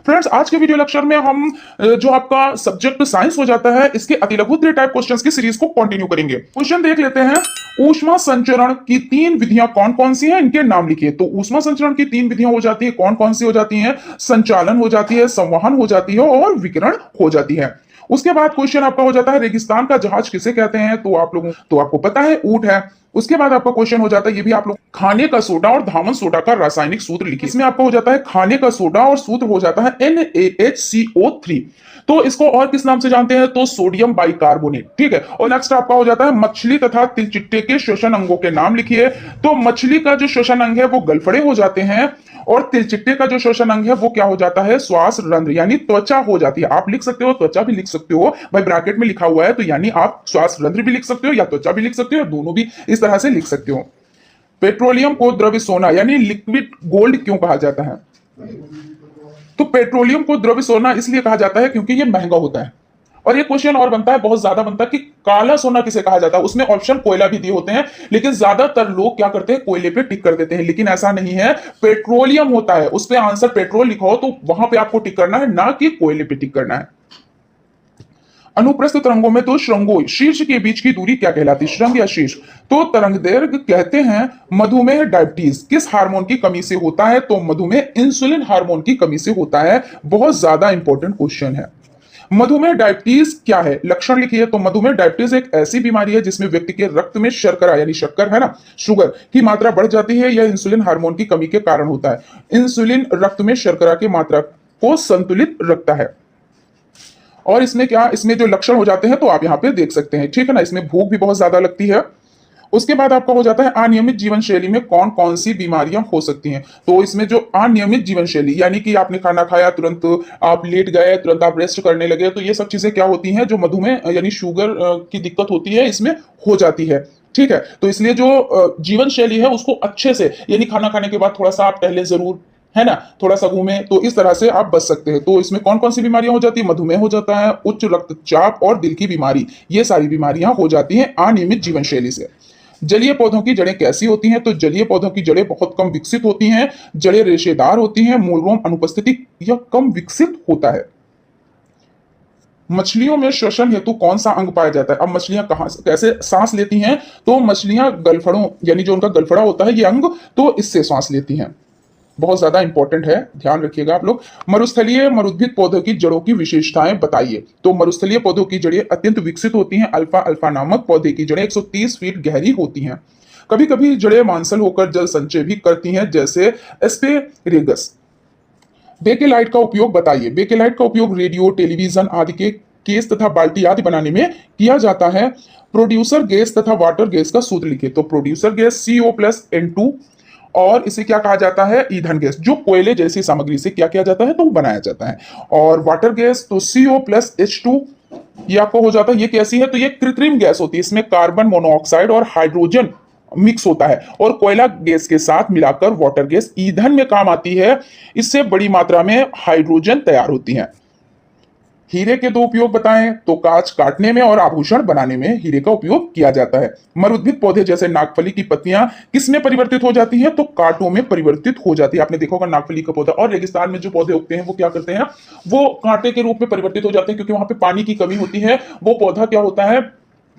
Friends, आज के video lecture में हम जो आपका सब्जेक्ट साइंस हो जाता है, इसके अतिलघु 3 टाइप क्वेश्चंस की सीरीज को कंटिन्यू करेंगे। क्वेश्चन देख लेते हैं। ऊष्मा संचरण की 3 विधियां कौन कौन सी हैं, इनके नाम लिखिए। तो ऊष्मा संचरण की 3 विधियां हो जाती है, कौन कौन सी हो जाती हैं? संचालन हो जाती है, संवहन हो जाती है और विकिरण हो जाती है। उसके बाद क्वेश्चन आपका हो जाता है, रेगिस्तान का जहाज किसे कहते हैं? तो आपको पता है, ऊंट है। उसके बाद आपका क्वेश्चन हो जाता है, ये भी आप लोग, खाने का सोडा और धामन सोडा का रासायनिक सूत्र लिखिए। इसमें आपका हो जाता है खाने का सोडा और सूत्र हो जाता है NaHCO3। तो इसको और किस नाम से जानते हैं? तो सोडियम बाइकार्बोनेट। ठीक है। और नेक्स्ट आपका हो जाता है, मछली तथा तिलचिट्टे के श्वसन अंगों के नाम लिखिए। तो मछली का जो श्वसन अंग है वो गलफड़े हो जाते हैं, और तिलचिट्टे का जो श्वसन अंग है वो क्या हो जाता है? श्वास रंध्र, यानी त्वचा हो जाती है। आप लिख सकते हो, त्वचा भी लिख सकते हो, भाई ब्रैकेट में लिखा हुआ है, तो यानी आप श्वास रंध्र भी लिख सकते हो या त्वचा भी लिख सकते हो, दोनों भी इस तरह से लिख सकते हो। पेट्रोलियम को द्रव्य सोना यानी लिक्विड गोल्ड क्यों कहा जाता है? तो पेट्रोलियम को द्रव्य सोना इसलिए कहा जाता है क्योंकि ये महंगा होता है। और ये क्वेश्चन और बनता है, बहुत ज्यादा बनता है, कि काला सोना किसे कहा जाता है? उसमें ऑप्शन कोयला भी दिए होते हैं, लेकिन ज्यादातर लोग क्या करते हैं? कोयले पे टिक कर देते हैं, लेकिन ऐसा नहीं है। पेट्रोलियम होता है, उस पे आंसर पेट्रोल लिखा हो तो वहां पे आपको टिक करना है, ना कि कोयले पे टिक करना है। अनुप्रस्थ तरंगों में तो श्रृंगों, शीर्ष के बीच की दूरी क्या कहलाती है? श्रृंग या शीर्ष? तो तरंगदैर्घ्य कहते हैं। मधुमेह डायबिटीज किस हार्मोन की कमी से होता है? तो मधुमेह इंसुलिन हार्मोन की कमी से होता है। बहुत ज्यादा इंपॉर्टेंट क्वेश्चन है। मधुमेह डायबिटीज क्या है? लक्षण लिखिए। तो मधुमेह डायबिटीज एक ऐसी बीमारी है जिसमें व्यक्ति के रक्त में शर्करा यानी शक्कर है ना, शुगर की मात्रा बढ़ जाती है। यह इंसुलिन हार्मोन की कमी के कारण होता है। इंसुलिन रक्त में शर्करा की मात्रा को संतुलित रखता है। और इसमें क्या, इसमें जो लक्षण हो जाते हैं तो आप यहाँ पे देख सकते हैं, ठीक है ना। इसमें भूख भी बहुत ज्यादा लगती है। उसके बाद आपका हो जाता है, अनियमित जीवन शैली में कौन कौन सी बीमारियां हो सकती हैं? तो इसमें जो अनियमित जीवन शैली, यानी कि आपने खाना खाया, तुरंत आप लेट गए, तुरंत आप रेस्ट करने लगे, तो ये सब चीजें क्या होती हैं? जो मधुमेह यानी शुगर की दिक्कत होती है, इसमें हो जाती है। ठीक है। तो इसलिए जो जीवन शैली है उसको अच्छे से, यानी खाना खाने के बाद थोड़ा सा आप टहले जरूर, है ना, थोड़ा सा घूमे, तो इस तरह से आप बच सकते हैं। तो इसमें कौन कौन सी बीमारियां हो जाती है? मधुमेह हो जाता है, उच्च रक्तचाप और दिल की बीमारी, ये सारी बीमारियां हो जाती हैं अनियमित जीवन शैली से। जलीय पौधों की जड़ें कैसी होती हैं? तो जलीय पौधों की जड़ें बहुत कम विकसित होती हैं। जड़ें रेशेदार होती हैं। मूलरोम अनुपस्थिति या कम विकसित होता है। मछलियों में श्वसन हेतु कौन सा अंग पाया जाता है? अब मछलियां कहां कैसे सांस लेती हैं? तो मछलियां गलफड़ों, यानी जो उनका गलफड़ा होता है ये अंग, तो इससे सांस लेती हैं। बहुत ज्यादा इंपॉर्टेंट है, ध्यान रखिएगा आप लोग। मरुस्थलीय मरुद्भिद पौधों की जड़ों की विशेषताएं बताइए। तो मरुस्थलीय पौधों की जड़ें अत्यंत विकसित होती हैं। अल्फा अल्फा नामक पौधे की जड़ें 130 फीट गहरी होती हैं। कभी कभी जड़ें मांसल होकर जल संचय भी करती हैं, जैसे एस्पेरेगस। बेकेलाइट का उपयोग बताइए। बेकेलाइट का उपयोग रेडियो, टेलीविजन आदि के केस तथा बाल्टी आदि बनाने में किया जाता है। प्रोड्यूसर गैस तथा वाटर गैस का सूत्र लिखिए। तो प्रोड्यूसर गैस CO+N2, और इसे क्या कहा जाता है? ईंधन गैस, जो कोयले जैसी सामग्री से क्या किया जाता है? तो बनाया जाता है। और वाटर गैस तो CO+H2, ये आपको हो जाता है। ये कैसी है? तो ये कृत्रिम गैस होती है, इसमें कार्बन मोनोऑक्साइड और हाइड्रोजन मिक्स होता है, और कोयला गैस के साथ मिलाकर वाटर गैस ईंधन में काम आती है। इससे बड़ी मात्रा में हाइड्रोजन तैयार होती है। हीरे के 2 उपयोग बताएं। तो कांच काटने में और आभूषण बनाने में हीरे का उपयोग किया जाता है। मरुद्भिद पौधे जैसे नागफली की पत्तियां किस में परिवर्तित हो जाती हैं? तो कांटों में परिवर्तित हो जाती है। आपने देखा होगा नागफली का पौधा। और रेगिस्तान में जो पौधे उगते हैं वो क्या करते हैं? वो कांटे के रूप में परिवर्तित हो जाते हैं, क्योंकि वहां पे पानी की कमी होती है। वो पौधा क्या होता है?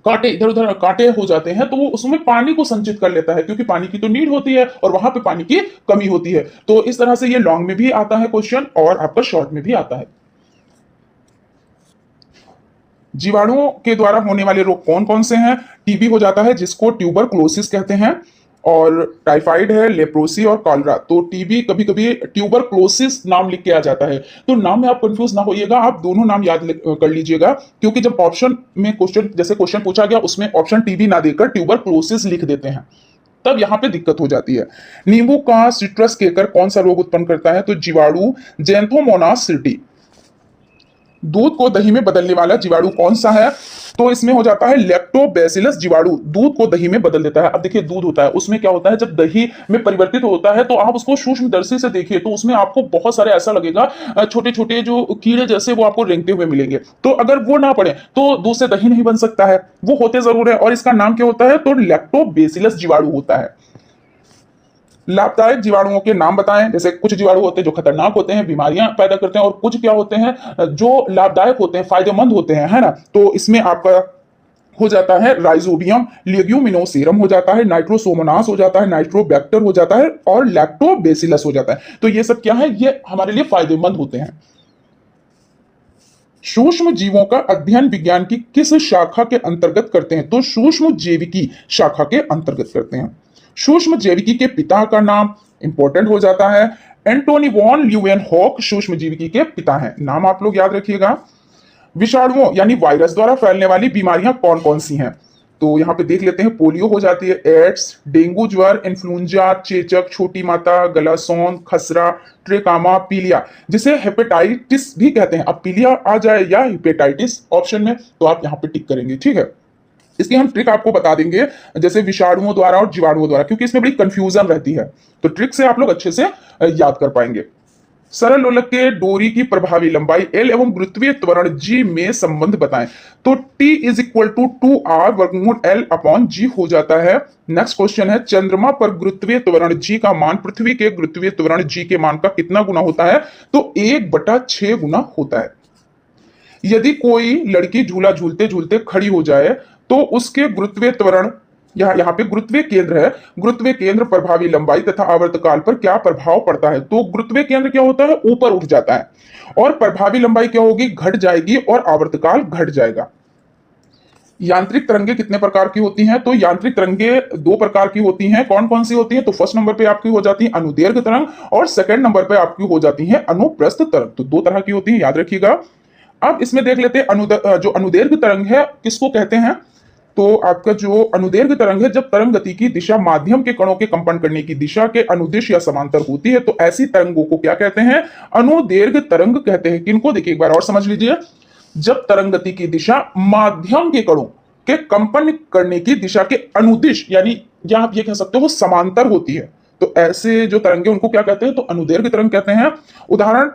कांटे इधर उधर कांटे हो जाते हैं, तो वो उसमें पानी को संचित कर लेता है, क्योंकि पानी की तो नीड होती है और वहां पे पानी की कमी होती है। तो इस तरह से ये लॉन्ग में भी आता है क्वेश्चन, और आपका शॉर्ट में भी आता है। जीवाणुओं के द्वारा होने वाले रोग कौन कौन से हैं? टीबी हो जाता है, जिसको ट्यूबरक्लोसिस कहते हैं, और टाइफाइड है, लेप्रोसी और कॉलरा। तो टीबी कभी कभी ट्यूबरक्लोसिस नाम लिख के आ जाता है, तो नाम में आप कंफ्यूज ना होइएगा, आप दोनों नाम याद कर लीजिएगा, क्योंकि जब ऑप्शन में क्वेश्चन, जैसे क्वेश्चन पूछा गया उसमें ऑप्शन टीबी ना देकर ट्यूबरक्लोसिस लिख देते हैं, तब यहां पे दिक्कत हो जाती है। नींबू का सिट्रस केकर कौन सा रोग उत्पन्न करता है? तो जीवाणु जैंथोमोनास सिटी। दूध को दही में बदलने वाला जीवाणु कौन सा है? तो इसमें हो जाता है लैक्टोबैसिलस जीवाणु, दूध को दही में बदल देता है। अब देखिए, दूध होता है, उसमें क्या होता है? जब दही में परिवर्तित होता है तो आप उसको सूक्ष्मदर्शी से देखिए, तो उसमें आपको बहुत सारे ऐसा लगेगा, छोटे छोटे जो कीड़े जैसे वो आपको रेंगते हुए मिलेंगे। तो अगर वो ना पड़े तो दूध से दही नहीं बन सकता है, वो होते जरूर है। और इसका नाम क्या होता है? तो लैक्टोबैसिलस जीवाणु होता है। लाभदायक जीवाणुओं के नाम बताएं। जैसे कुछ जीवाणु होते हैं जो खतरनाक होते हैं, बीमारियां पैदा करते हैं, और कुछ क्या होते हैं जो लाभदायक होते हैं, फायदेमंद होते हैं, है ना। तो इसमें आपका हो जाता है राइजोबियम, लेग्यूमिनोसेरम हो जाता है, नाइट्रोसोमोनास हो जाता है, नाइट्रोबैक्टर हो जाता है, और लैक्टोबेसिलस हो जाता है। तो ये सब क्या है, ये हमारे लिए फायदेमंद होते हैं। सूक्ष्म जीवों का अध्ययन विज्ञान की किस शाखा के अंतर्गत करते हैं? तो सूक्ष्म जैविकी शाखा के अंतर्गत करते हैं। सूक्ष्म जैविकी के पिता का नाम इंपॉर्टेंट हो जाता है, एंटोनी वॉन ल्यूवेनहॉक सूक्ष्म जैविकी के पिता हैं। नाम आप लोग याद रखिएगा। विषाणुओं यानी वायरस द्वारा फैलने वाली बीमारियां कौन कौन सी हैं? तो यहाँ पे देख लेते हैं। पोलियो हो जाती है, एड्स, डेंगू ज्वर, इन्फ्लुएंजा, चेचक, छोटी माता, गला सौंध, खसरा, ट्रेकामा, पीलिया, जिसे हेपेटाइटिस भी कहते हैं। अब पीलिया आ जाए या हेपेटाइटिस ऑप्शन में, तो आप यहाँ पे टिक करेंगे, ठीक है। इसकी हम ट्रिक आपको बता देंगे, जैसे विषाणुओं द्वारा और जीवाणुओं द्वारा, क्योंकि इसमें बड़ी कंफ्यूजन रहती है। तो ट्रिक से आप लोग अच्छे से याद कर पाएंगे। सरल लोलक के डोरी की प्रभावी लंबाई L एवं गुरुत्वीय त्वरण G में संबंध बताएं। तो T is equal to 2R वर्गमूल L अपॉन G हो जाता है। नेक्स्ट क्वेश्चन है, चंद्रमा पर गुरुत्वीय त्वरण G का मान पृथ्वी के गुरुत्वीय त्वरण G के मान का कितना गुना होता है? तो 1/6 गुना होता है। यदि कोई लड़की झूला झूलते झूलते खड़ी हो जाए तो उसके गुरुत्वीय त्वरण, यहाँ पे गुरुत्वीय केंद्र है, गुरुत्वीय केंद्र, प्रभावी लंबाई तथा आवर्तकाल पर क्या प्रभाव पड़ता है? तो गुरुत्वीय केंद्र क्या होता है, ऊपर उठ जाता है, और प्रभावी लंबाई क्या होगी, घट जाएगी, और आवर्तकाल घट जाएगा। यांत्रिक तरंगे कितने प्रकार की होती हैं? तो यांत्रिक तरंगे 2 प्रकार की होती हैं। कौन कौन सी होती है? तो फर्स्ट नंबर पे आपकी हो जाती है अनुदैर्घ्य तरंग, और सेकंड नंबर पे आपकी हो जाती है अनुप्रस्थ तरंग। तो 2 तरह की होती है, याद रखिएगा। अब इसमें देख लेते हैं जो अनुदैर्घ्य तरंग है किसको कहते हैं? तो आपका जो अनुदैर्घ्य तरंग है, जब तरंग गति की दिशा माध्यम के कणों के कंपन करने की दिशा के अनुदिश या समांतर होती है, तो ऐसी तरंगों को क्या कहते हैं? अनुदैर्घ्य तरंग कहते हैं। किनको? देखिए एक बार और समझ लीजिए। जब तरंग गति की दिशा माध्यम के कणों के कंपन करने की दिशा के अनुदिश, यानी या आप ये कह सकते हो समांतर होती है, तो ऐसे जो तरंगे उनको क्या कहते हैं? तो अनुदैर्घ्य तरंग कहते हैं। उदाहरण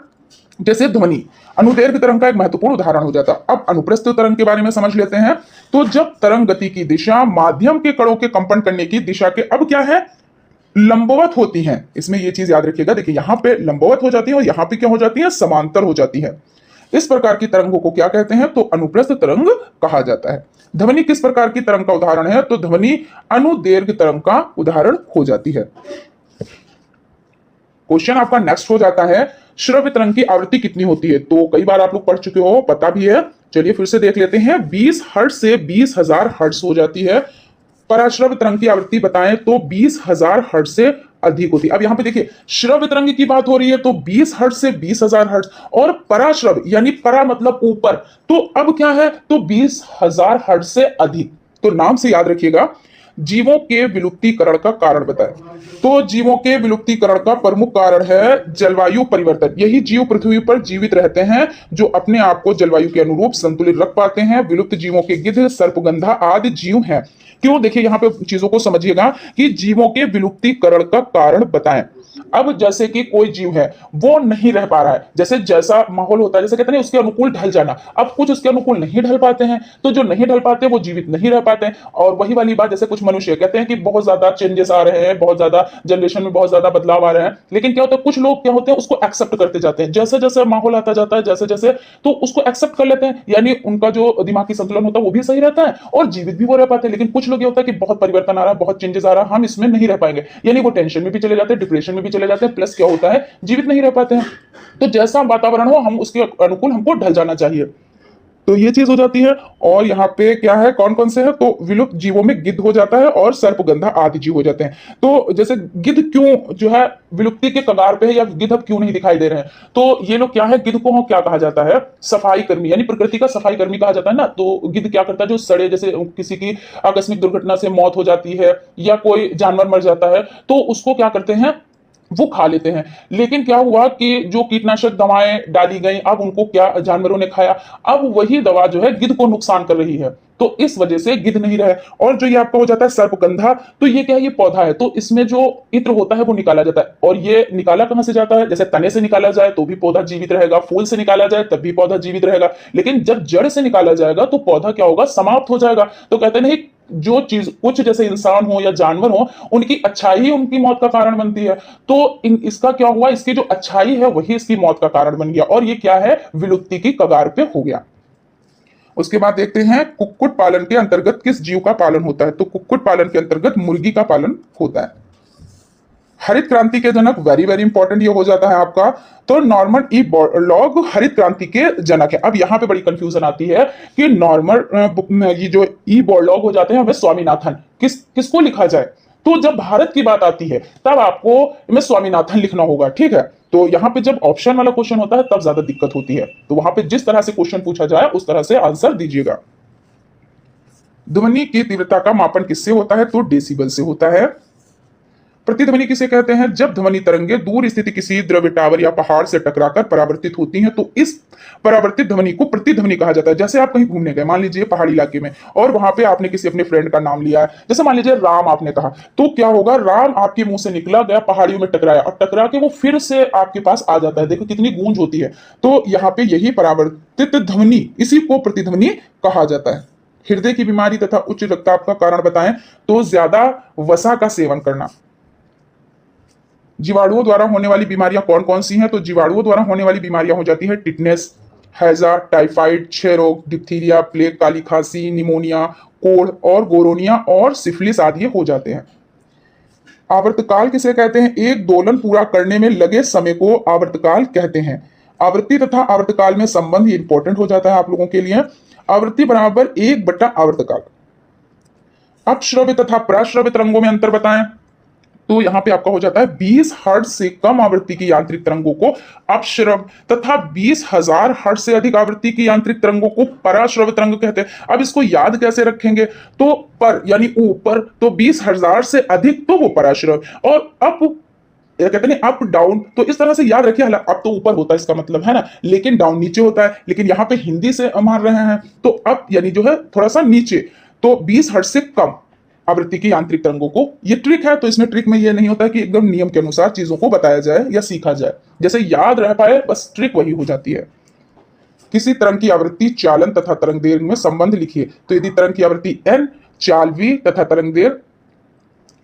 जैसे ध्वनि अनुदैर्घ्य तरंग का एक महत्वपूर्ण उदाहरण हो जाता है। अब अनुप्रस्थ तरंग के बारे में समझ लेते हैं। तो जब तरंग गति की दिशा माध्यम के कणों के कंपन करने की दिशा के अब क्या है, लंबवत होती हैं। इसमें ये चीज याद रखिएगा। देखिए यहां पे लंबवत हो जाती है और यहां पे क्या हो जाती है, समांतर हो जाती है। इस प्रकार की तरंगों को क्या कहते हैं? तो अनुप्रस्थ तरंग कहा जाता है। ध्वनि किस प्रकार की तरंग का उदाहरण है? तो ध्वनि अनुदैर्घ्य तरंग का उदाहरण हो जाती है। क्वेश्चन आपका नेक्स्ट हो जाता है, श्रव्य तरंग की आवृत्ति कितनी होती है? तो कई बार आप लोग पढ़ चुके हो, पता भी है। चलिए फिर से देख लेते हैं। 20 हर्ट्ज से 20,000 हर्ट्ज हो जाती है। पराश्रव्य तरंग की आवृत्ति बताएं तो 20,000 हर्ट्ज से अधिक होती है। अब यहां पे देखिए श्रव्य तरंग की बात हो रही है, तो 20 हर्ट्ज से 20,000 हर्ट्ज, और पराश्रव्य यानी परा मतलब ऊपर, तो अब क्या है, तो 20,000 हर्ट्ज से अधिक। तो नाम से याद रखिएगा। जीवों के विलुप्तीकरण का कारण बताएं। तो जीवों के विलुप्तीकरण का प्रमुख कारण है जलवायु परिवर्तन। यही जीव पृथ्वी पर जीवित रहते हैं जो अपने आप को जलवायु के अनुरूप संतुलित रख पाते हैं। विलुप्त जीवों के गिद्ध, सर्पगंधा आदि जीव हैं। क्यों? देखिए यहां पे चीजों को समझिएगा कि जीवों के विलुप्तीकरण का कारण बताएं। अब जैसे कि कोई जीव है वो नहीं रह पा रहा है, जैसे जैसा माहौल होता है, जैसे कहते हैं उसके अनुकूल ढल जाना। अब कुछ उसके अनुकूल नहीं ढल पाते हैं, तो जो नहीं ढल पाते वो जीवित नहीं रह पाते हैं। और वही वाली बात, जैसे कुछ मनुष्य कहते हैं कि बहुत ज्यादा चेंजेस आ रहे हैं, बहुत ज्यादा जनरेशन में बहुत ज्यादा बदलाव आ रहे हैं, लेकिन क्या होता है, कुछ लोग क्या होते हैं उसको एक्सेप्ट करते जाते हैं। जैसे जैसे माहौल आता जाता है, जैसे जैसे, तो उसको एक्सेप्ट कर लेते हैं, यानी उनका जो दिमागी संतुलन होता है वो भी सही रहता है और जीवित भी वो रह पाते हैं। लेकिन कुछ लोग ये होता है कि बहुत परिवर्तन आ रहा है, बहुत चेंजेस आ रहा है, हम इसमें नहीं रह पाएंगे, यानी वो टेंशन में भी चले जाते हैं, डिप्रेशन में भी चले जाते हैं, प्लस क्या होता है, जीवित नहीं रह पाते हैं। तो जैसा वातावरण हो हम उसके अनुकूल हमको ढल जाना चाहिए। तो ये चीज हो जाती है। और यहाँ पे क्या है, कौन कौन से हैं, तो विलुप्त जीवों में गिद्ध हो जाता है और सर्पगंधा आदि जीव हो जाते हैं। तो जैसे गिद्ध क्यों जो है विलुप्ति के कगार पे है, या गिद्ध अब क्यों नहीं दिखाई दे रहे हैं, तो ये लोग क्या है, गिद्ध को क्या कहा जाता है, सफाई कर्मी, यानी प्रकृति का सफाई कर्मी कहा जाता है ना। तो गिद्ध क्या करता है, जो सड़े, जैसे किसी की आकस्मिक दुर्घटना से मौत हो जाती है या कोई जानवर मर जाता है, तो उसको क्या करते हैं, वो खा लेते हैं। लेकिन क्या हुआ कि जो कीटनाशक दवाएं डाली गई, अब उनको क्या जानवरों ने खाया, अब वही दवा जो है गिद्ध को नुकसान कर रही है, तो इस वजह से गिद्ध नहीं रहे। और जो ये आपका हो जाता है सर्पगंधा, तो ये क्या है, ये पौधा है, तो इसमें जो इत्र होता है वो निकाला जाता है। और ये निकाला कहां से जाता है, जैसे तने से निकाला जाए तो भी पौधा जीवित रहेगा, फूल से निकाला जाए तब भी पौधा जीवित रहेगा, लेकिन जब जड़ से निकाला जाएगा तो पौधा क्या होगा, समाप्त हो जाएगा। तो कहते नहीं जो चीज कुछ जैसे इंसान हो या जानवर हो, उनकी अच्छाई ही उनकी मौत का कारण बनती है। तो इसका क्या हुआ, इसकी जो अच्छाई है वही इसकी मौत का कारण बन गया, और ये क्या है, विलुप्ति की कगार पे हो गया। उसके बाद देखते हैं कुक्कुट पालन के अंतर्गत किस जीव का पालन होता है। तो कुक्कुट पालन के अंतर्गत मुर्गी का पालन होता है। हरित क्रांति के जनक, वेरी वेरी इंपॉर्टेंट ये हो जाता है आपका। तो नॉर्मन ई बॉरलॉग हरित क्रांति के जनक है। अब यहां पे बड़ी कंफ्यूजन आती है कि नॉर्मन ये जो ई बॉरलॉग हो जाते हैं हमें स्वामीनाथन किसको लिखा जाए। तो जब भारत की बात आती है तब आपको इसमें स्वामीनाथन लिखना होगा, ठीक है। तो यहाँ पे जब ऑप्शन वाला क्वेश्चन होता है तब ज्यादा दिक्कत होती है। तो वहां पे जिस तरह से क्वेश्चन पूछा जाए उस तरह से आंसर दीजिएगा। ध्वनि की तीव्रता का मापन किससे होता है, तो डेसिबल से होता है। प्रतिध्वनि किसे कहते हैं, जब ध्वनि तरंगे दूर स्थित किसी द्रव्य टावर या पहाड़ से टकराकर परावर्तित होती हैं तो इस परावर्तित ध्वनि को प्रतिध्वनि कहा जाता है। जैसे आप कहीं घूमने गए, मान लीजिए पहाड़ी इलाके में, और वहां पे आपने किसी अपने फ्रेंड का नाम लिया है, जैसे मान लीजिए राम आपने कहा, तो क्या होगा, राम आपके मुंह से निकला, गया पहाड़ियों में टकराया, और टकरा के वो फिर से आपके पास आ जाता है। देखो कितनी गूंज होती है। तो यहाँ पे यही परावर्तित ध्वनि, इसी को प्रतिध्वनि कहा जाता है। हृदय की बीमारी तथा उच्च रक्तचाप का कारण बताएं, तो ज्यादा वसा का सेवन करना। जीवाणुओं द्वारा होने वाली बीमारियां कौन कौन सी हैं, तो जीवाणुओं द्वारा होने वाली बीमारियां हो जाती है टिटनेस, हैजा, टाइफाइड, क्षय रोग, डिप्थीरिया, प्लेग, काली खांसी, निमोनिया, कोढ़ और गोरोनिया और सिफिलिस आदि हो जाते हैं। आवर्तकाल किसे कहते हैं, एक दोलन पूरा करने में लगे समय को आवर्तकाल कहते हैं। आवृत्ति तथा आवर्तकाल में संबंध इंपॉर्टेंट हो जाता है आप लोगों के लिए। आवृत्ति बराबर 1/आवर्तकाल। अपश्रव्य तथा प्रश्रव्य तरंगों में अंतर बताएं, तो यहां पे आपका हो जाता है 20 हर्ट्ज से कम आवृत्ति की यांत्रिक तरंगों को अपश्रव तथा 20,000 हर्ट्ज से अधिक आवृत्ति की यांत्रिक तरंगों को पराश्रव्य तरंग कहते हैं। अब इसको याद कैसे रखेंगे, तो पर यानी ऊपर, तो 20,000 से अधिक तो वो पराश्रव, और अप कहते हैं अप डाउन, तो इस तरह से याद रखिए। अप तो ऊपर होता है इसका मतलब है ना, लेकिन डाउन नीचे होता है। लेकिन यहाँ पे हिंदी से मान रहे हैं तो अप यानी जो है थोड़ा सा नीचे, तो 20 हर्ट्ज से कम आवृत्ति की यांत्रिक तरंगों को। ये ट्रिक है, तो इसमें ट्रिक में ये नहीं होता कि एकदम नियम के अनुसार चीजों को बताया जाए या सीखा जाए, जैसे याद रह पाए बस ट्रिक वही हो जाती है। किसी तरंग की आवृत्ति, चालन तथा तरंग देर में संबंध लिखिए। तो यदि तरंग की आवृत्ति n, चाल v तथा तरंग देर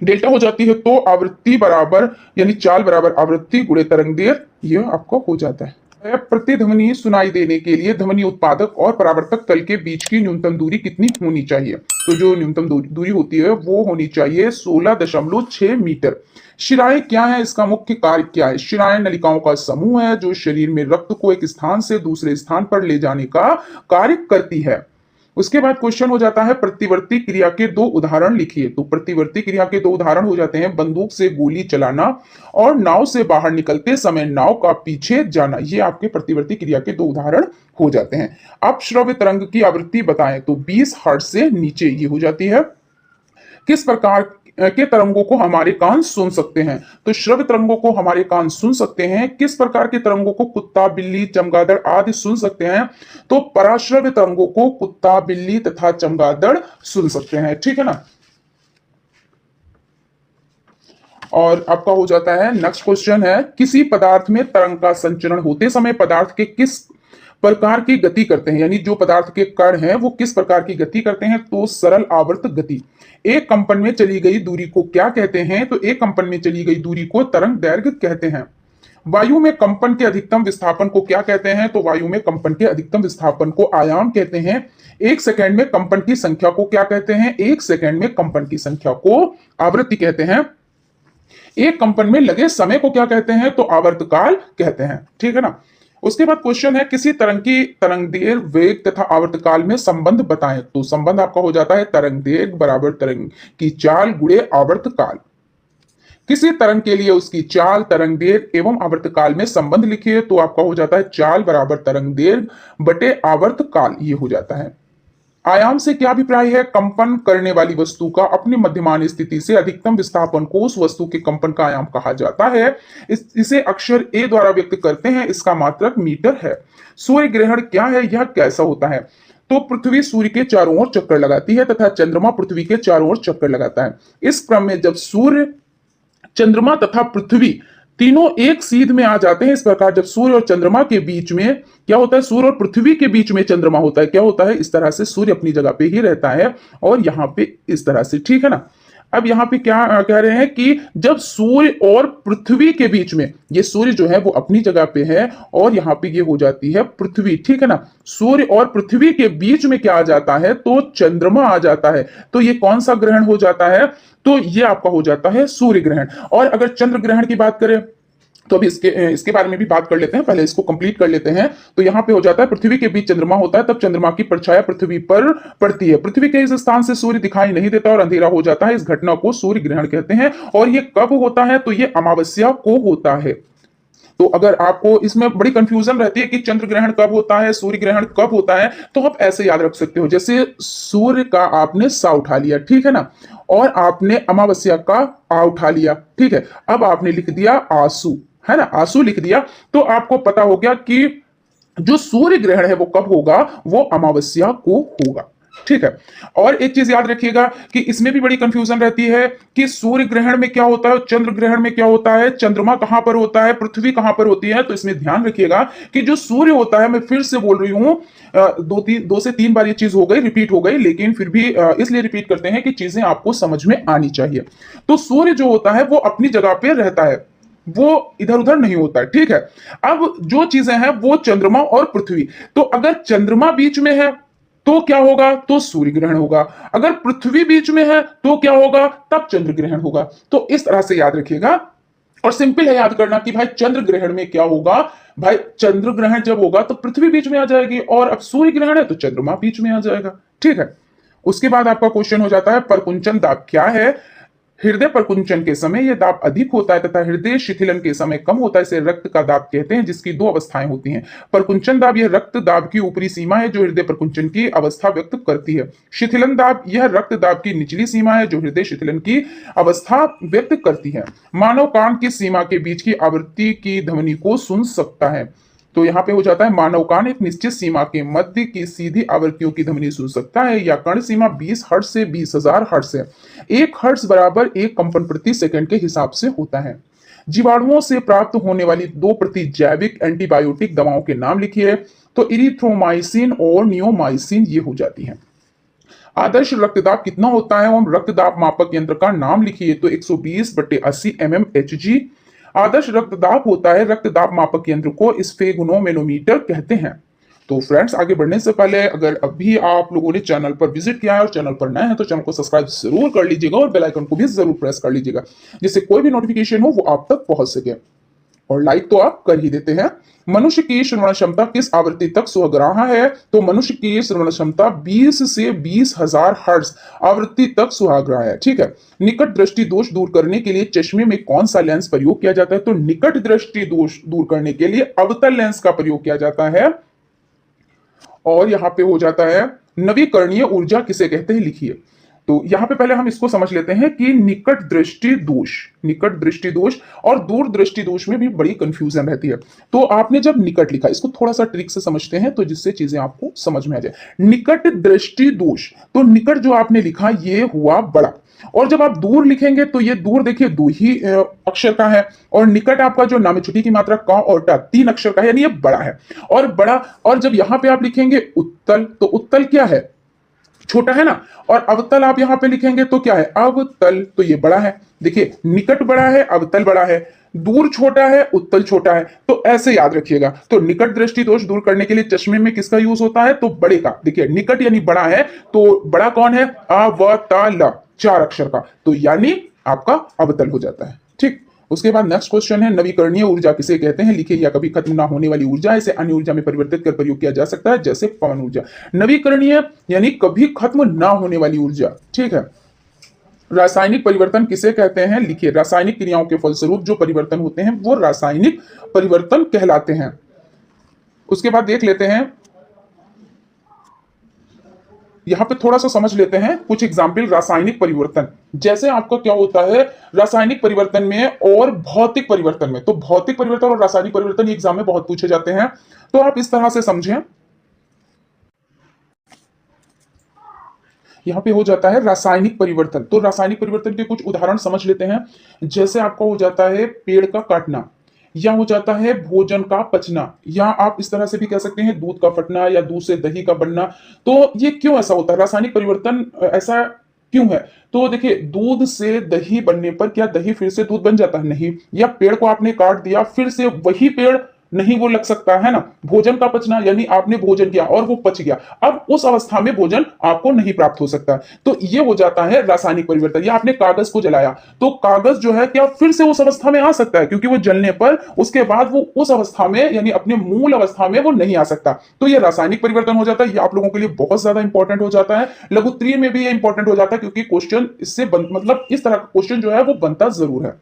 डेल्टा हो जाती है, तो आवृत्ति बराबर यानी चाल बराबर आवृत्ति गुणे तरंग देर, ये आपको हो जाता है। प्रतिध्वनि सुनाई देने के लिए ध्वनि उत्पादक और परावर्तक तल के बीच की न्यूनतम दूरी कितनी होनी चाहिए, तो जो न्यूनतम दूरी होती है वो होनी चाहिए 16.6 मीटर। शिराएं क्या है, इसका मुख्य कार्य क्या है, शिराएं नलिकाओं का समूह है जो शरीर में रक्त को एक स्थान से दूसरे स्थान पर ले जाने का कार्य करती है। उसके बाद क्वेश्चन हो जाता है प्रतिवर्ती क्रिया के दो उदाहरण लिखिए। तो प्रतिवर्ती क्रिया के दो उदाहरण हो जाते हैं बंदूक से गोली चलाना और नाव से बाहर निकलते समय नाव का पीछे जाना। ये आपके प्रतिवर्ती क्रिया के दो उदाहरण हो जाते हैं। अपश्रव्य तरंग की आवृत्ति बताएं, तो 20 हर्ट्ज से नीचे ये हो जाती है। किस प्रकार के तरंगों को हमारे कान सुन सकते हैं, तो श्रव्य तरंगों को हमारे कान सुन सकते हैं। किस प्रकार के तरंगों को कुत्ता, बिल्ली, चमगादड़ आदि सुन सकते हैं, तो पराश्रव्य तरंगों को कुत्ता, बिल्ली तथा चमगादड़ सुन सकते हैं, ठीक है ना। और आपका हो जाता है नेक्स्ट क्वेश्चन है, किसी पदार्थ में तरंग का संचरण होते समय पदार्थ के किस प्रकार की गति करते हैं, यानी जो पदार्थ के कण हैं वो किस प्रकार की गति करते हैं, तो सरल आवर्त गति। एक कंपन में चली गई दूरी को क्या कहते हैं, तो एक कंपन में चली गई दूरी को तरंग दैर्घ्य कहते हैं। वायु में कंपन के अधिकतम विस्थापन को क्या कहते हैं, तो वायु में कंपन के अधिकतम विस्थापन को आयाम कहते हैं। एक सेकंड में कंपन की संख्या को क्या कहते हैं, एक सेकंड में कंपन की संख्या को आवृत्ति कहते हैं। एक कंपन में लगे समय को क्या कहते हैं, तो आवर्तकाल कहते हैं, ठीक है ना। उसके बाद क्वेश्चन है, किसी तरंग की तरंग देर, वेग तथा आवर्तकाल में संबंध बताएं, तो संबंध आपका हो जाता है तरंग देर बराबर तरंग की चाल गुणे आवर्तकाल। किसी तरंग के लिए उसकी चाल, तरंग देर एवं आवर्तकाल में संबंध लिखिए, तो आपका हो जाता है चाल बराबर तरंग देर बटे आवर्तकाल, ये हो जाता है। आयाम से क्या अभिप्राय है, कंपन करने वाली वस्तु का अपनी मध्यमान स्थिति से अधिकतम विस्थापन को उस वस्तु के कंपन का आयाम कहा जाता है। इसे अक्षर ए द्वारा व्यक्त करते हैं, इसका मात्रक मीटर है। सूर्य ग्रहण क्या है, यह कैसा होता है, तो पृथ्वी सूर्य के चारों ओर चक्कर लगाती है तथा चंद्रमा पृथ्वी के चारों ओर चक्कर लगाता है। इस क्रम में जब सूर्य, चंद्रमा तथा पृथ्वी तीनों एक सीध में आ जाते हैं। इस प्रकार जब सूर्य और चंद्रमा के बीच में क्या होता है, सूर्य और पृथ्वी के बीच में चंद्रमा होता है, क्या होता है, इस तरह से सूर्य अपनी जगह पे ही रहता है और यहां पे इस तरह से, ठीक है ना। अब यहां पे क्या कह रहे हैं कि जब सूर्य और पृथ्वी के बीच में, ये सूर्य जो है वो अपनी जगह पे है और यहां पे ये हो जाती है पृथ्वी, ठीक है ना। सूर्य और पृथ्वी के बीच में क्या आ जाता है, तो चंद्रमा आ जाता है। तो ये कौन सा ग्रहण हो जाता है, तो ये आपका हो जाता है सूर्य ग्रहण। और अगर चंद्र ग्रहण की बात करें तो अभी इसके बारे में भी बात कर लेते हैं, पहले इसको कंप्लीट कर लेते हैं। तो यहां पे हो जाता है पृथ्वी के बीच चंद्रमा होता है, तब चंद्रमा की परछाया पृथ्वी पर पड़ती है। पृथ्वी के इस स्थान से सूर्य दिखाई नहीं देता और अंधेरा हो जाता है। इस घटना को सूर्य ग्रहण कहते हैं। और ये कब होता है, तो ये अमावस्या को होता है। तो अगर आपको इसमें बड़ी कंफ्यूजन रहती है कि चंद्र ग्रहण कब होता है, सूर्य ग्रहण कब होता है, तो आप ऐसे याद रख सकते हो, जैसे सूर्य का आपने सा उठा लिया, ठीक है ना, और आपने अमावस्या का आ उठा लिया, ठीक है। अब आपने लिख दिया आंसू, है ना, आंसू लिख दिया, तो आपको पता हो गया कि जो सूर्य ग्रहण है वो कब होगा, वो अमावस्या को होगा, ठीक है। और एक चीज याद रखिएगा कि इसमें भी बड़ी कंफ्यूजन रहती है कि सूर्य ग्रहण में क्या होता है, चंद्र ग्रहण में क्या होता है, चंद्रमा कहां पर होता है, पृथ्वी कहां पर होती है। तो इसमें ध्यान रखिएगा कि जो सूर्य होता है, मैं फिर से बोल रही हूं, दो से तीन बार ये चीज हो गई, रिपीट हो गई, लेकिन फिर भी इसलिए रिपीट करते हैं कि चीजें आपको समझ में आनी चाहिए। तो सूर्य जो होता है वो अपनी जगह पे रहता है, वो इधर उधर नहीं होता है, ठीक है। अब जो चीजें हैं वो चंद्रमा और पृथ्वी, तो अगर चंद्रमा बीच में है तो क्या होगा, तो सूर्य ग्रहण होगा। अगर पृथ्वी बीच में है तो क्या होगा, तब चंद्र ग्रहण होगा। तो इस तरह से याद रखिएगा। और सिंपल है याद करना कि भाई चंद्र ग्रहण में क्या होगा, भाई चंद्र ग्रहण जब होगा तो पृथ्वी बीच में आ जाएगी, और अब सूर्य ग्रहण है तो चंद्रमा बीच में आ जाएगा, ठीक है। उसके बाद आपका क्वेश्चन हो जाता है परकुंचन दाब क्या है। हृदय प्रकुंचन के समय यह दाब अधिक होता है तथा हृदय शिथिलन के समय कम होता है। इसे रक्त का दाब कहते हैं, जिसकी दो अवस्थाएं होती हैं। प्रकुंचन दाब यह रक्त दाब की ऊपरी सीमा है जो हृदय प्रकुंचन की अवस्था व्यक्त करती है। शिथिलन दाब यह रक्त दाब की निचली सीमा है जो हृदय शिथिलन की अवस्था व्यक्त करती है। मानव कान की सीमा के बीच की आवृत्ति की ध्वनि को सुन सकता है। तो यहाँ पे हो जाता है मानव कान एक निश्चित सीमा के मध्य की सीधी आवृत्तियों की ध्वनि सुन सकता है। या कण सीमा 20 हर्ट्ज से 20,000 हर्ट्ज है। 1 हर्ट्ज बराबर 1 कंपन प्रति सेकंड के हिसाब से होता है। जीवाणुओं से प्राप्त होने वाली 2 प्रति जैविक एंटीबायोटिक दवाओं के नाम लिखिए। तो इरिथ्रोमाइसिन और नियोमाइसिन ये हो जाती है। आदर्श रक्तदाब कितना होता है, और रक्तदाब मापक यंत्र का नाम लिखिए। तो 120/80 mmHg आदर्श रक्तदाब होता है। रक्तदाब मापक यंत्र को स्फेगुनोमेनोमीटर कहते हैं। तो फ्रेंड्स, आगे बढ़ने से पहले अगर अभी आप लोगों ने चैनल पर विजिट किया है और चैनल पर नए हैं तो चैनल को सब्सक्राइब जरूर कर लीजिएगा और बेल आइकन को भी जरूर प्रेस कर लीजिएगा, जिससे कोई भी नोटिफिकेशन हो वो आप तक पहुंच सके। और लाइक तो आप कर ही देते हैं। मनुष्य की श्रवण क्षमता किस आवृत्ति तक सुहाग्राह्य है, तो मनुष्य की श्रवण क्षमता 20 से 20,000 हर्ट्ज आवृत्ति तक सुहाग्राह्य है, ठीक है। निकट दृष्टि दोष दूर करने के लिए चश्मे में कौन सा लेंस प्रयोग किया जाता है, तो निकट दृष्टि दोष दूर करने के लिए अवतल लेंस का प्रयोग किया जाता है। और यहां पे हो जाता है नवीकरणीय ऊर्जा किसे कहते हैं, लिखिए। तो यहां पे पहले हम इसको समझ लेते हैं कि निकट दृष्टि दोष और दूर दृष्टि दोष में भी बड़ी कंफ्यूजन रहती है। तो आपने जब निकट लिखा, इसको थोड़ा सा ट्रिक से समझते हैं तो जिससे चीजें आपको समझ में आ जाए। निकट दृष्टि दोष, तो निकट जो आपने लिखा ये हुआ बड़ा, और जब आप दूर लिखेंगे तो ये दूर देखिए 2 ही अक्षर का है, और निकट आपका जो नाम छुट्टी की मात्रा क और ट 3 अक्षर का है, यानी ये बड़ा है। और बड़ा, और जब यहां पे आप लिखेंगे उत्तल, तो उत्तल क्या है, छोटा है ना। और अवतल आप यहां पे लिखेंगे तो क्या है, अवतल, तो ये बड़ा है। देखिए निकट बड़ा है, अवतल बड़ा है, दूर छोटा है, उत्तल छोटा है। तो ऐसे याद रखिएगा। तो निकट दृष्टि दोष दूर करने के लिए चश्मे में किसका यूज होता है, तो बड़े का। देखिए निकट यानी बड़ा है, तो बड़ा कौन है, अवतल, 4 अक्षर का, तो यानी आपका अवतल हो जाता है, ठीक। उसके बाद नेक्स्ट क्वेश्चन है नवीकरणीय ऊर्जा किसे कहते हैं, लिखिए। या कभी खत्म ना होने वाली ऊर्जा, इसे अन्य ऊर्जा में परिवर्तित कर प्रयोग किया जा सकता है, जैसे पवन ऊर्जा। नवीकरणीय यानी कभी खत्म ना होने वाली ऊर्जा, ठीक है। रासायनिक परिवर्तन किसे कहते हैं, लिखिए। रासायनिक क्रियाओं के फलस्वरूप जो परिवर्तन होते हैं वो रासायनिक परिवर्तन कहलाते हैं। उसके बाद देख लेते हैं, यहां पे थोड़ा सा समझ लेते हैं कुछ एग्जाम्पल रासायनिक परिवर्तन। जैसे आपका क्या होता है रासायनिक परिवर्तन में और भौतिक परिवर्तन में, तो भौतिक परिवर्तन और रासायनिक परिवर्तन एग्जाम में बहुत पूछे जाते हैं, तो आप इस तरह से समझें। यहाँ पे हो जाता है रासायनिक परिवर्तन। तो रासायनिक परिवर्तन के कुछ उदाहरण समझ लेते हैं। जैसे आपका हो जाता है पेड़ का काटना, या हो जाता है भोजन का पचना, या आप इस तरह से भी कह सकते हैं दूध का फटना या दूध से दही का बनना। तो ये क्यों ऐसा होता है, रासायनिक परिवर्तन ऐसा क्यों है? तो देखिए, दूध से दही बनने पर क्या दही फिर से दूध बन जाता है? नहीं। या पेड़ को आपने काट दिया, फिर से वही पेड़ नहीं वो लग सकता है ना। भोजन का पचना यानी आपने भोजन किया और वो पच गया, अब उस अवस्था में भोजन आपको नहीं प्राप्त हो सकता। तो ये हो जाता है रासायनिक परिवर्तन। या आपने कागज को जलाया, तो कागज जो है क्या फिर से उस अवस्था में आ सकता है? क्योंकि वो जलने पर उसके बाद वो उस अवस्था में यानी अपने मूल अवस्था में वो नहीं आ सकता। तो ये रासायनिक परिवर्तन हो जाता है। ये आप लोगों के लिए बहुत ज्यादा इंपॉर्टेंट हो जाता है। लघुत्तरीय में भी ये इंपॉर्टेंट हो जाता है, क्योंकि क्वेश्चन इससे मतलब इस तरह का क्वेश्चन जो है वो बनता जरूर है।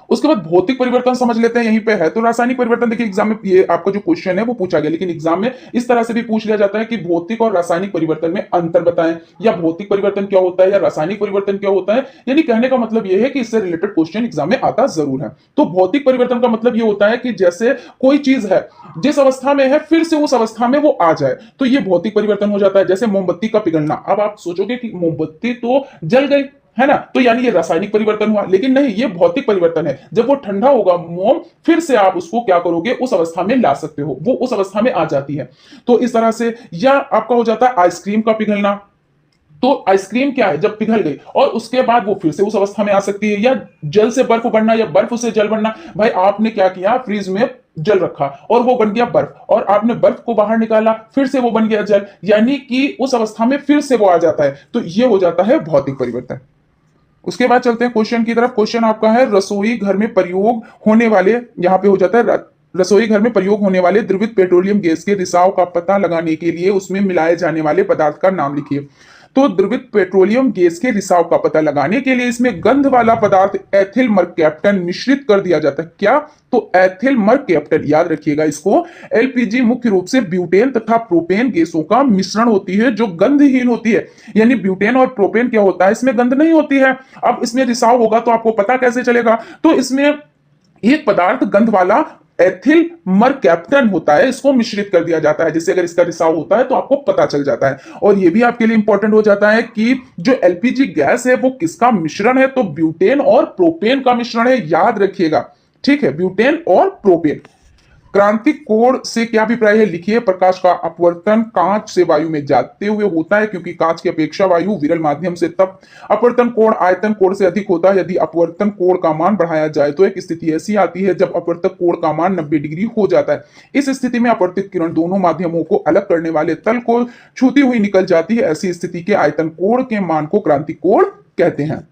उसके बाद भौतिक परिवर्तन समझ लेते हैं, यहीं पे है। तो रासायनिक परिवर्तन देखिए, एग्जाम में ये आपका जो क्वेश्चन है वो पूछा गया, लेकिन एग्जाम में इस तरह से भी पूछ लिया जाता है कि भौतिक और रासायनिक परिवर्तन में अंतर बताएं, या भौतिक परिवर्तन क्या होता है या रासायनिक परिवर्तन क्या होता है। यानी कहने का मतलब यह है कि इससे रिलेटेड क्वेश्चन एग्जाम में आता जरूर है। तो भौतिक परिवर्तन का मतलब ये होता है कि जैसे कोई चीज है जिस अवस्था में है फिर से उस अवस्था में वो आ जाए, तो ये भौतिक परिवर्तन हो जाता है। जैसे मोमबत्ती का पिघलना, अब आप सोचोगे कि मोमबत्ती तो जल गई है ना, तो यानी ये रासायनिक परिवर्तन हुआ, लेकिन नहीं, ये भौतिक परिवर्तन है। जब वो ठंडा होगा मोम, फिर से आप उसको क्या करोगे, उस अवस्था में ला सकते हो, वो उस अवस्था में आ जाती है। तो इस तरह से। या आपका हो जाता है आइसक्रीम का पिघलना। तो आइसक्रीम क्या है, जब पिघल गई और उसके बाद वो फिर से उस अवस्था में आ सकती है। या जल से बर्फ बनना या बर्फ से जल बनना, भाई आपने क्या किया, फ्रीज में जल रखा और वो बन गया बर्फ, और आपने बर्फ को बाहर निकाला, फिर से वो बन गया जल, यानी कि उस अवस्था में फिर से वो आ जाता है। तो ये हो जाता है भौतिक परिवर्तन। उसके बाद चलते हैं क्वेश्चन की तरफ। क्वेश्चन आपका है रसोई घर में प्रयोग होने वाले, यहां पे हो जाता है रसोई घर में प्रयोग होने वाले द्रवित पेट्रोलियम गैस के रिसाव का पता लगाने के लिए उसमें मिलाए जाने वाले पदार्थ का नाम लिखिए। तो द्रवित पेट्रोलियम गैस के रिसाव का पता लगाने के लिए इसमें गंध वाला पदार्थ एथिल मरकैप्टन मिश्रित कर दिया जाता है। क्या? तो एथिल मरकैप्टन, याद रखिएगा इसको। एलपीजी मुख्य रूप से ब्यूटेन तथा प्रोपेन गैसों का मिश्रण होती है जो गंधहीन होती है। यानी ब्यूटेन और प्रोपेन क्या होता है, इसमें गंध नहीं होती है। अब इसमें रिसाव होगा तो आपको पता कैसे चलेगा? तो इसमें एक पदार्थ गंध वाला एथिल मरकैप्टन होता है, इसको मिश्रित कर दिया जाता है, जिससे अगर इसका रिसाव होता है तो आपको पता चल जाता है। और ये भी आपके लिए इंपॉर्टेंट हो जाता है कि जो एलपीजी गैस है वो किसका मिश्रण है, तो ब्यूटेन और प्रोपेन का मिश्रण है, याद रखिएगा। ठीक है, ब्यूटेन और प्रोपेन। क्रांतिक कोण से क्या अभिप्राय है, लिखिए। प्रकाश का अपवर्तन कांच से वायु में जाते हुए होता है, क्योंकि कांच की अपेक्षा वायु विरल माध्यम से तब अपवर्तन कोण आयतन कोण से अधिक होता है। यदि अपवर्तन कोण का मान बढ़ाया जाए तो एक स्थिति ऐसी आती है जब अपवर्तक कोण का मान 90 डिग्री हो जाता है। इस स्थिति में अपवर्तित किरण दोनों माध्यमों को अलग करने वाले तल को छूती हुई निकल जाती है। ऐसी स्थिति के आयतन कोण के मान को क्रांतिक कोण कहते हैं।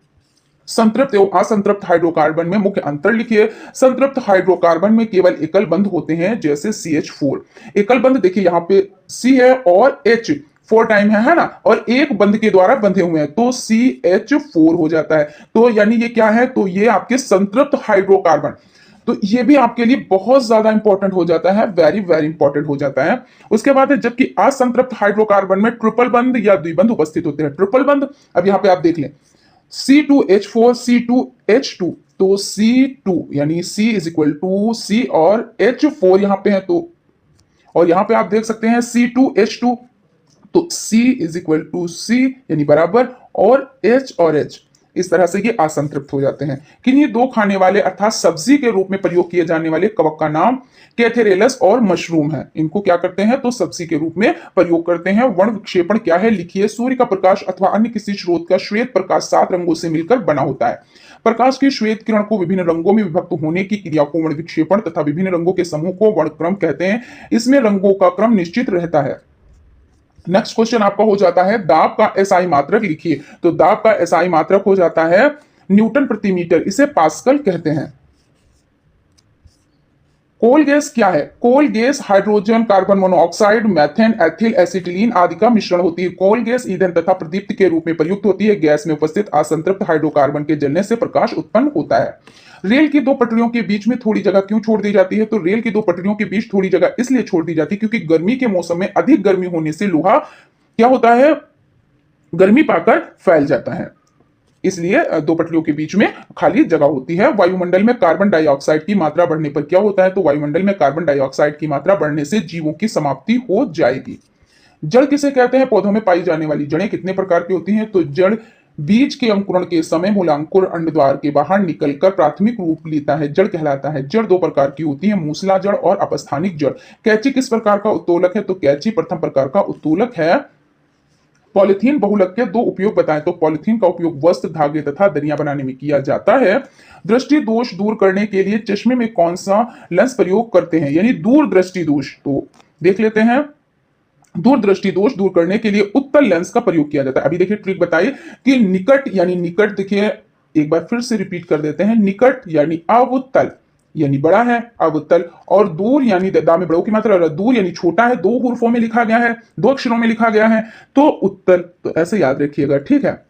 संतृप्त एवं असंतृप्त हाइड्रोकार्बन में मुख्य अंतर लिखिए। संतृप्त हाइड्रोकार्बन में केवल एकल बंध होते हैं, जैसे CH4। एकल बंध देखिए यहाँ पे C है और H 4 टाइम है ना, और एक बंध के द्वारा बंधे हुए हैं, तो CH4 हो जाता है। तो यानी ये क्या है, तो ये आपके संतृप्त हाइड्रोकार्बन। तो ये भी आपके लिए बहुत ज्यादा इंपॉर्टेंट हो जाता है, वेरी वेरी इंपॉर्टेंट हो जाता है। उसके बाद है जबकि असंतृप्त हाइड्रोकार्बन में ट्रिपल बंध या द्विबंध उपस्थित होते हैं। ट्रिपल बंध, अब यहाँ पे आप देख लें, C2H4 C2H2, तो C2 यानी C is equal to C और H4 यहां पे है, तो और यहां पे आप देख सकते हैं C2H2, तो C is equal to C यानी बराबर, और H और H इस तरह से ये असंतृप्त हो जाते हैं। किन्हीं दो खाने वाले अर्थात सब्जी के रूप में प्रयोग किए जाने वाले कवक का नाम कैथेरेलस और मशरूम है। इनको क्या करते हैं, तो सब्जी के रूप में प्रयोग करते हैं। वर्ण विक्षेपण क्या है, लिखिए। सूर्य का प्रकाश अथवा अन्य किसी स्रोत का श्वेत प्रकाश 7 रंगों से मिलकर बना होता है। प्रकाश की श्वेत किरण को विभिन्न रंगों में विभक्त होने की क्रिया को वर्ण विक्षेपण तथा विभिन्न रंगों के समूह को वर्णक्रम कहते हैं। इसमें रंगों का क्रम निश्चित रहता है। नेक्स्ट क्वेश्चन आपका हो जाता है दाब का एसआई मात्रक लिखिए। तो दाब का एसआई मात्रक हो जाता है न्यूटन प्रति मीटर, इसे पास्कल कहते हैं। कोल गैस क्या है, coal gas hydrogen carbon monoxide methane ethyl acetylene आदि का मिश्रण होती है। कोल गैस ईंधन तथा प्रदीप्त के रूप में प्रयुक्त होती है। गैस में उपस्थित असंतृप्त हाइड्रोकार्बन के जलने से प्रकाश उत्पन्न होता है। रेल की दो पटरियों के बीच में थोड़ी जगह क्यों छोड़ दी जाती है, तो रेल की दो पटरियों के बीच थोड़ी जगह इसलिए छोड़ दी जाती है क्योंकि गर्मी के मौसम में अधिक गर्मी होने से लोहा क्या होता है, गर्मी पाकर फैल जाता है, इसलिए दो पटरियों के बीच में खाली जगह होती है। वायुमंडल में कार्बन डाइऑक्साइड की मात्रा बढ़ने पर क्या होता है, तो वायुमंडल में कार्बन डाइऑक्साइड की मात्रा बढ़ने से जीवों की समाप्ति हो जाएगी। जड़ किसे कहते हैं? पौधों में पाई जाने वाली जड़ें कितने प्रकार की होती हैं? तो जड़ बीज के अंकुरण के समय मूलांकुर अंड द्वार के बाहर निकलकर प्राथमिक रूप लेता है, जड़ कहलाता है। जड़ दो प्रकार की होती है, मूसला जड़ और अपस्थानिक जड़। कैंची किस प्रकार का उत्तोलक है? तो कैंची प्रथम प्रकार का उत्तोलक है। पॉलिथीन बहुलक के दो उपयोग बताएं। तो पॉलिथीन का उपयोग वस्त्र, धागे तथा दरिया बनाने में किया जाता है। दृष्टि दोष दूर करने के लिए चश्मे में कौन सा लेंस प्रयोग करते हैं? यानी दूर दृष्टि दोष। तो देख लेते हैं। दूरदृष्टि दोष दूर करने के लिए उत्तल लेंस का प्रयोग किया जाता है। अभी देखिए ट्रिक बताइए कि निकट यानी निकट, देखिए एक बार फिर से रिपीट कर देते हैं। निकट यानी अवतल यानी बड़ा है, अवतल। और दूर यानी दा में बड़ों की मात्रा, दूर यानी छोटा है, दो हुर्फों में लिखा गया है, दो अक्षरों में लिखा गया है, तो उत्तल। तो ऐसे याद रखिएगा, ठीक है।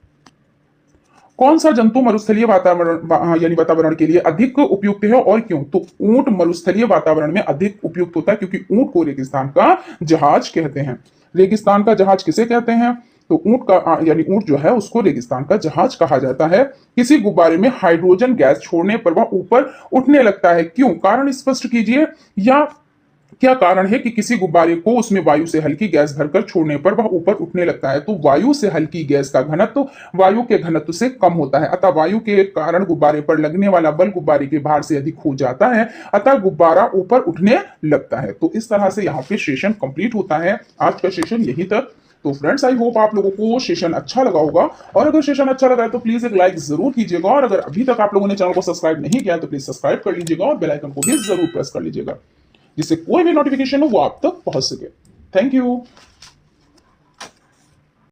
कौन सा जंतु मरुस्थलीय वातावरण यानी वातावरण के लिए अधिक उपयुक्त है और क्यों? तो ऊंट मरुस्थलीय वातावरण में अधिक उपयुक्त होता है, क्योंकि ऊंट को रेगिस्तान का जहाज कहते हैं। रेगिस्तान का जहाज किसे कहते हैं? तो ऊंट का यानी ऊंट जो है उसको रेगिस्तान का जहाज कहा जाता है। किसी गुब्बारे में हाइड्रोजन गैस छोड़ने पर वह ऊपर उठने लगता है, क्यों? कारण स्पष्ट कीजिए। या क्या कारण है कि किसी गुब्बारे को उसमें वायु से हल्की गैस भरकर छोड़ने पर वह ऊपर उठने लगता है? तो वायु से हल्की गैस का घनत्व वायु के घनत्व से कम होता है, अतः वायु के कारण गुब्बारे पर लगने वाला बल गुब्बारे के भार से अधिक हो जाता है, अतः गुब्बारा ऊपर उठने लगता है। तो इस तरह से यहाँ पे सेशन कंप्लीट होता है। आज का सेशन यही तक। तो फ्रेंड्स, आई होप आप लोगों को सेशन अच्छा लगा होगा, और अगर सेशन अच्छा लगा है तो प्लीज एक लाइक जरूर कीजिएगा, और अगर अभी तक आप लोगों ने चैनल को सब्सक्राइब नहीं किया तो प्लीज सब्सक्राइब कर लीजिएगा और बेल आइकन को भी जरूर प्रेस कर लीजिएगा, जिससे कोई भी नोटिफिकेशन हो वो आप तक पहुंच सके। Thank you.